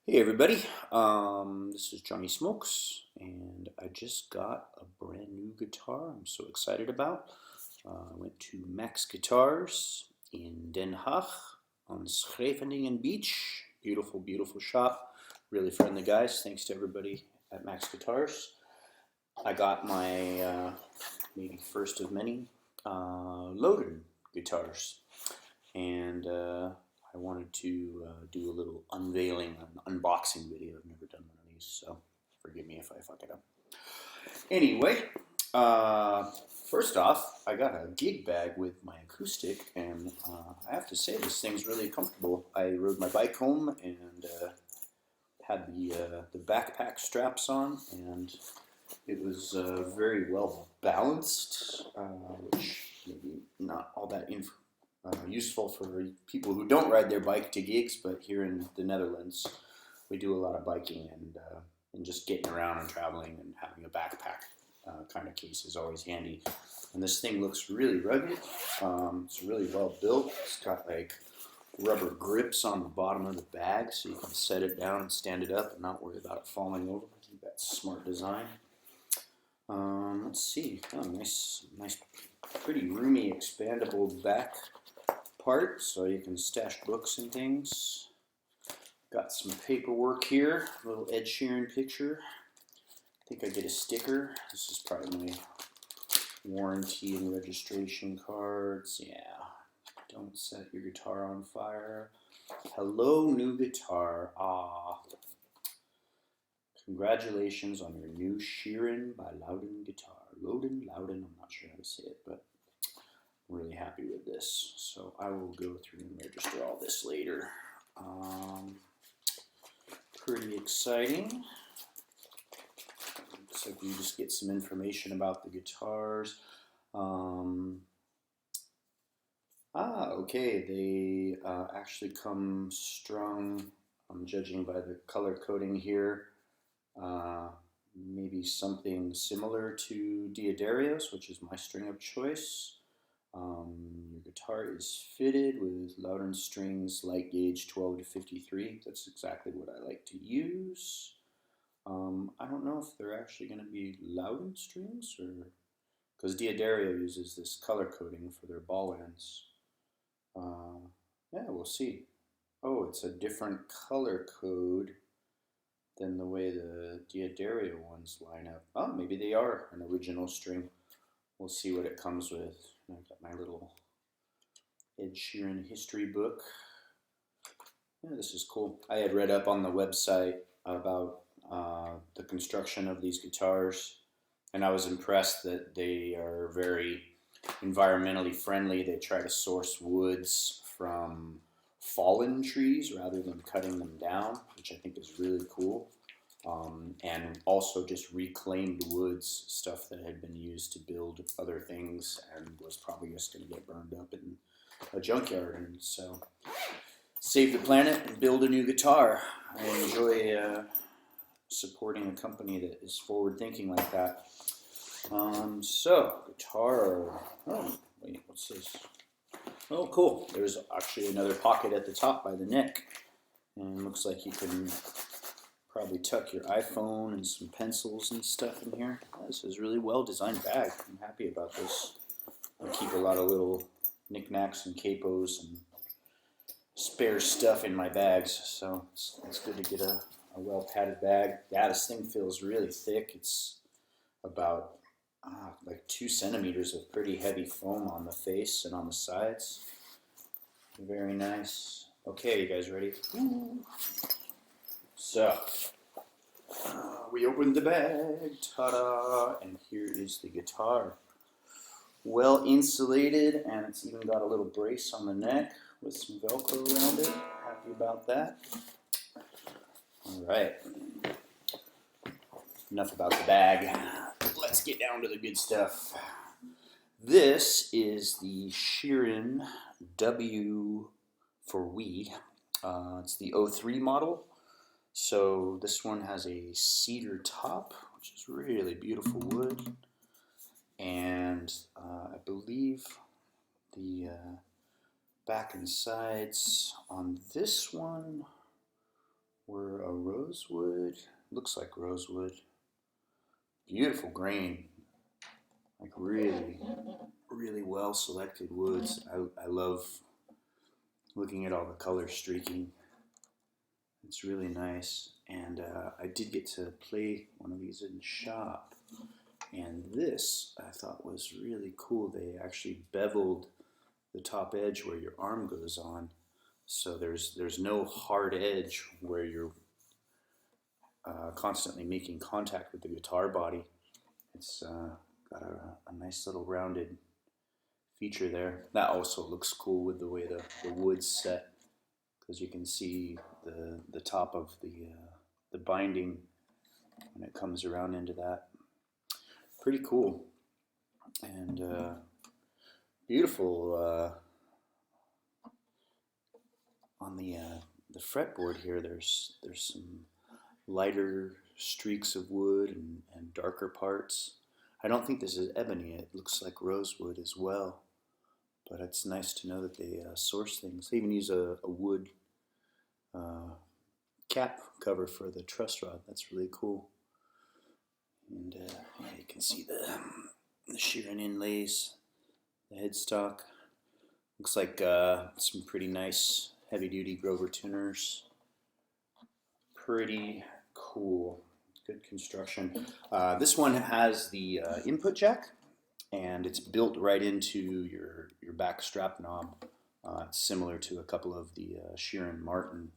Hey everybody, this is Johnny Smokes, and I just got a brand new guitar I'm so excited about. I went to Max Guitars in Den Haag on Scheveningen Beach. Beautiful, beautiful shop. Really friendly guys. Thanks to everybody at Max Guitars. I got my maybe first of many Lowden guitars, and I wanted to do a little unveiling, an unboxing video. I've never done one of these, so forgive me if I fuck it up. Anyway, uh, first off, I got a gig bag with my acoustic, and I have to say this thing's really comfortable. I rode my bike home and had the backpack straps on, and it was very well balanced, which maybe not all that useful for people who don't ride their bike to gigs, but here in the Netherlands, we do a lot of biking and just getting around and traveling and having a backpack kind of case is always handy. And this thing looks really rugged. It's really well built. It's got like rubber grips on the bottom of the bag so you can set it down and stand it up and not worry about it falling over. I think that's smart design. Let's see. Oh, nice, pretty roomy, expandable back part so you can stash books and things. Got some paperwork here, a little Ed Sheeran picture. I think I get a sticker. This is probably my warranty and registration cards. Yeah. Don't set your guitar on fire. Hello, new guitar. Ah. Congratulations on your new Sheeran by Lowden guitar. Lowden, I'm not sure how to say it, but I'm really happy with this. So I will go through and register all this later. Pretty exciting. Looks like we just get some information about the guitars. Okay, they actually come strung, I'm judging by the color coding here. Maybe something similar to Diodario's, which is my string of choice. Your guitar is fitted with Lowden strings, light gauge 12 to 53. That's exactly what I like to use. I don't know if they're actually going to be Lowden strings, or because Diodario uses this color coding for their ball ends. Yeah, we'll see. Oh, it's a different color code than the way the Diodario ones line up. Oh, maybe they are an original string. We'll see what it comes with. I've got my little Ed Sheeran history book. Yeah, this is cool. I had read up on the website about the construction of these guitars, and I was impressed that they are very environmentally friendly. They try to source woods from fallen trees rather than cutting them down, which I think is really cool. And also just reclaimed woods, stuff that had been used to build other things and was probably just going to get burned up in a junkyard. And so save the planet and build a new guitar. I enjoy supporting a company that is forward thinking like that. So guitar. Oh, wait, what's this? Oh, cool. There's actually another pocket at the top by the neck. And it looks like you can probably tuck your iPhone and some pencils and stuff in here. This is a really well designed bag. I'm happy about this. I keep a lot of little knickknacks and capos and spare stuff in my bags, so it's good to get a well padded bag. Yeah, this thing feels really thick. It's about like 2 centimeters of pretty heavy foam on the face and on the sides. Very nice. Okay, you guys ready? So, we opened the bag, ta-da, and here is the guitar. Well insulated, and it's even got a little brace on the neck with some Velcro around it. Happy about that. All right, enough about the bag. Let's get down to the good stuff. This is the Sheeran W for We. It's the 03 model. So this one has a cedar top, which is really beautiful wood. And I believe the back and sides on this one were a rosewood, looks like rosewood. Beautiful grain, like really, really well selected woods. I love looking at all the color streaking. It's really nice. And I did get to play one of these in shop. And this I thought was really cool. They actually beveled the top edge where your arm goes on. So there's no hard edge where you're constantly making contact with the guitar body. It's got a nice little rounded feature there. That also looks cool with the way the wood's set, because you can see the top of the binding when it comes around into that. Pretty cool. And beautiful. On the fretboard here, there's some lighter streaks of wood and darker parts. I don't think this is ebony. It looks like rosewood as well. But it's nice to know that they source things. They even use a wood cap cover for the truss rod. That's really cool. And yeah, you can see the Sheeran inlays, the headstock. Looks like some pretty nice heavy-duty Grover tuners. Pretty cool. Good construction. This one has the input jack, and it's built right into your back strap knob. It's similar to a couple of the Sheeran Martin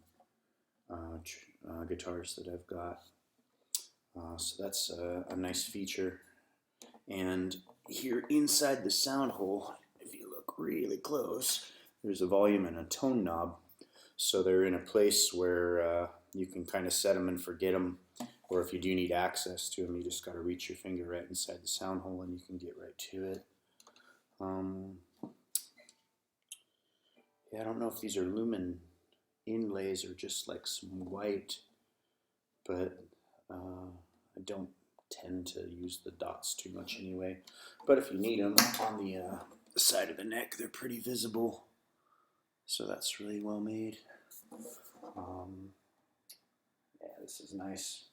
guitars that I've got. So that's a nice feature. And here inside the sound hole, if you look really close, there's a volume and a tone knob. So they're in a place where you can kind of set them and forget them. Or if you do need access to them, you just got to reach your finger right inside the sound hole and you can get right to it. Yeah, I don't know if these are lumen inlays or just like some white, but I don't tend to use the dots too much anyway. But if you need them on the side of the neck, they're pretty visible. So that's really well made. Yeah, this is nice.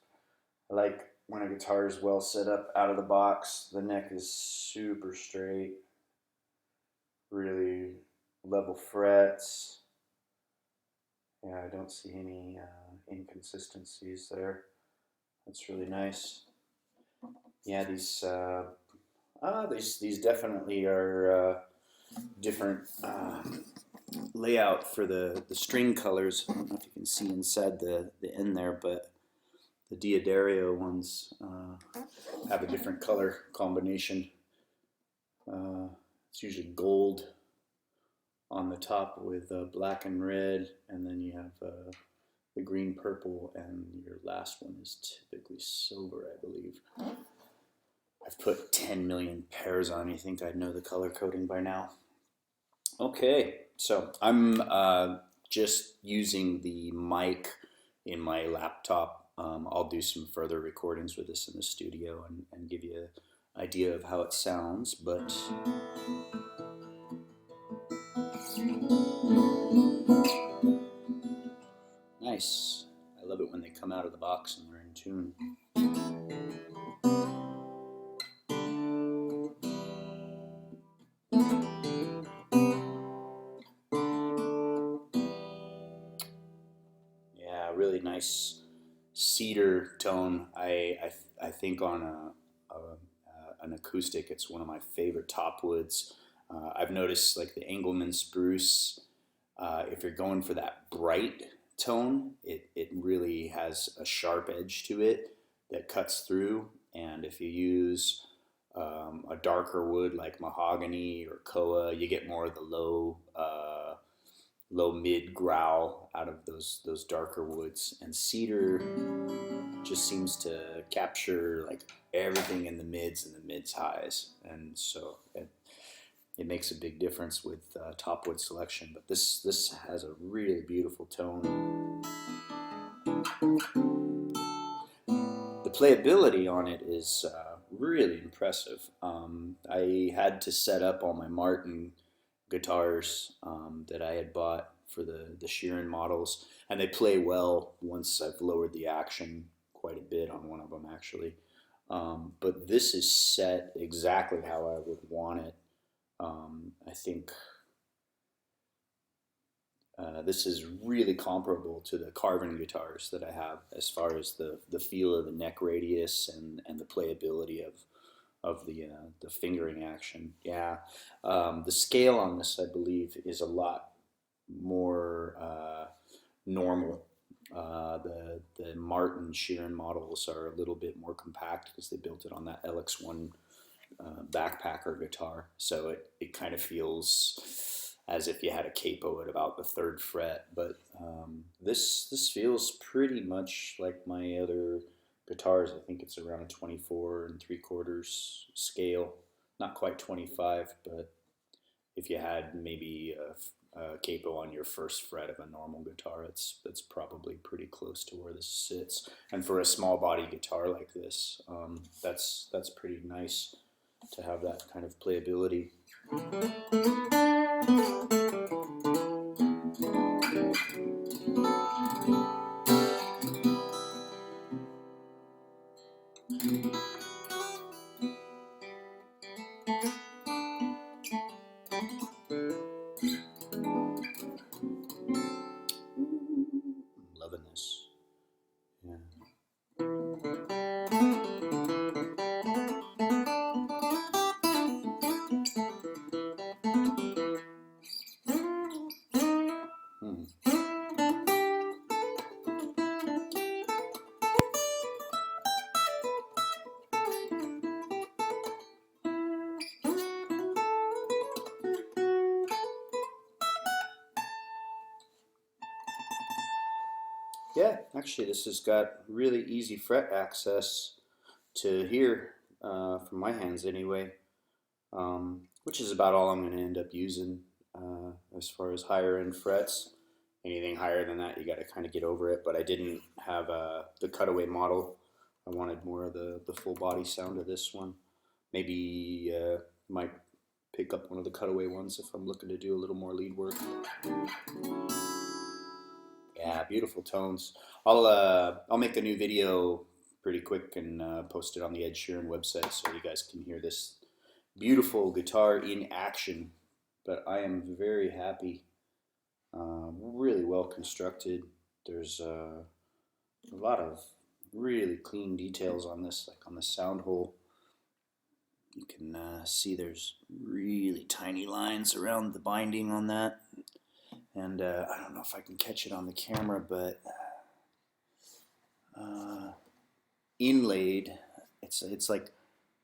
I like when a guitar is well set up out of the box. The neck is super straight. Really level frets. Yeah, I don't see any inconsistencies there. That's really nice. Yeah, these definitely are different layout for the string colors. I don't know if you can see inside the end there, but the D'Addario ones have a different color combination. It's usually gold on the top with black and red, and then you have the green, purple, and your last one is typically silver, I believe. I've put 10 million pairs on. You think I'd know the color coding by now? Okay, so I'm just using the mic in my laptop. I'll do some further recordings with this in the studio and give you an idea of how it sounds, but nice. I love it when they come out of the box and they're in tune. Yeah, really nice cedar tone. I think on an acoustic, it's one of my favorite top woods. I've noticed like the Engelmann spruce, if you're going for that bright tone, it really has a sharp edge to it that cuts through. And if you use a darker wood like mahogany or koa, you get more of the low mid growl out of those darker woods. And cedar just seems to capture like everything in the mids and the mids highs, and so it makes a big difference with top wood selection. But this has a really beautiful tone. The playability on it is really impressive. I had to set up all my Martin guitars that I had bought for the Sheeran models, and they play well once I've lowered the action quite a bit on one of them actually. But this is set exactly how I would want it. I think this is really comparable to the Carvin guitars that I have as far as the feel of the neck radius and the playability of the fingering action. Yeah, the scale on this, I believe, is a lot more normal. The Martin Sheeran models are a little bit more compact because they built it on that LX1 backpacker guitar, so it kind of feels as if you had a capo at about the 3rd fret. But this feels pretty much like my other guitars. I think it's around a 24 3/4 scale, not quite 25, but if you had maybe a capo on your 1st fret of a normal guitar, it's probably pretty close to where this sits. And for a small body guitar like this, that's pretty nice to have that kind of playability. I'm loving this. Yeah. Yeah, actually this has got really easy fret access to here, from my hands anyway, which is about all I'm going to end up using as far as higher end frets. Anything higher than that, you got to kind of get over it, but I didn't have the cutaway model. I wanted more of the full body sound of this one. Maybe might pick up one of the cutaway ones if I'm looking to do a little more lead work. Yeah, beautiful tones. I'll make a new video pretty quick and post it on the Ed Sheeran website so you guys can hear this beautiful guitar in action. But I am very happy. Really well constructed. There's a lot of really clean details on this, like on the sound hole. You can see there's really tiny lines around the binding on that. And I don't know if I can catch it on the camera, but inlaid, it's like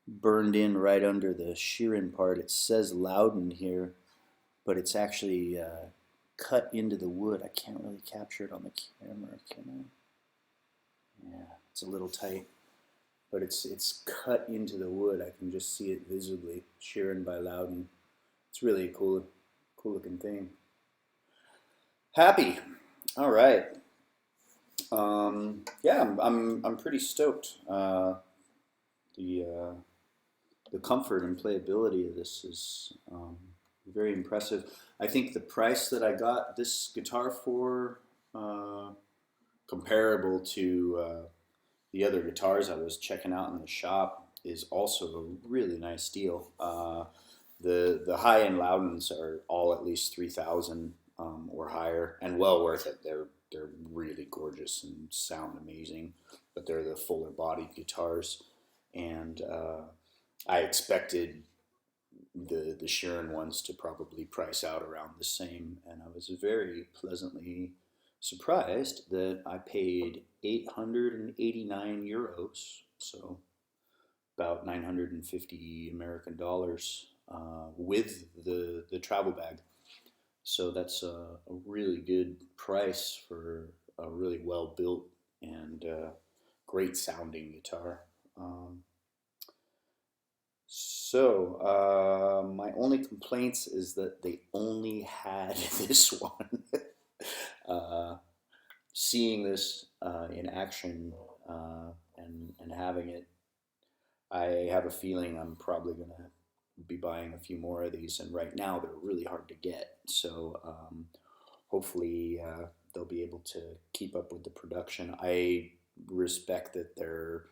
burned in right under the Sheeran part. It says Lowden here, but it's actually cut into the wood. I can't really capture it on the camera, can I? Yeah, it's a little tight, but it's cut into the wood. I can just see it visibly. Sheeran by Lowden. It's really a cool looking thing. Happy. All right. Yeah, I'm pretty stoked. The comfort and playability of this is very impressive. I think the price that I got this guitar for, comparable to the other guitars I was checking out in the shop, is also a really nice deal. The high-end Loudens are all at least 3,000 or higher, and well worth it. They're really gorgeous and sound amazing, but they're the fuller bodied guitars, and I expected the Sheeran ones to probably price out around the same, and I was very pleasantly surprised that I paid 889 euros, so about 950 American dollars, with the travel bag. So that's a really good price for a really well built and great sounding guitar. My only complaints is that they only had this one. Seeing this in action and having it, I have a feeling I'm probably going to be buying a few more of these, and right now they're really hard to get. So hopefully they'll be able to keep up with the production. I respect that they're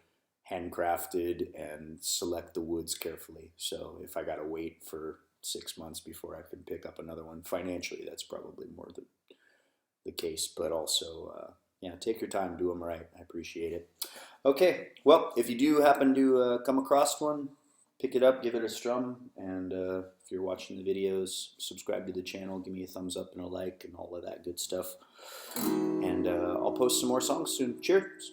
handcrafted and select the woods carefully. So if I got to wait for 6 months before I can pick up another one, financially, that's probably more the case. But also, yeah, take your time, do them right. I appreciate it. Okay, well, if you do happen to come across one, pick it up, give it a strum, and if you're watching the videos, subscribe to the channel, give me a thumbs up and a like and all of that good stuff. And I'll post some more songs soon. Cheers!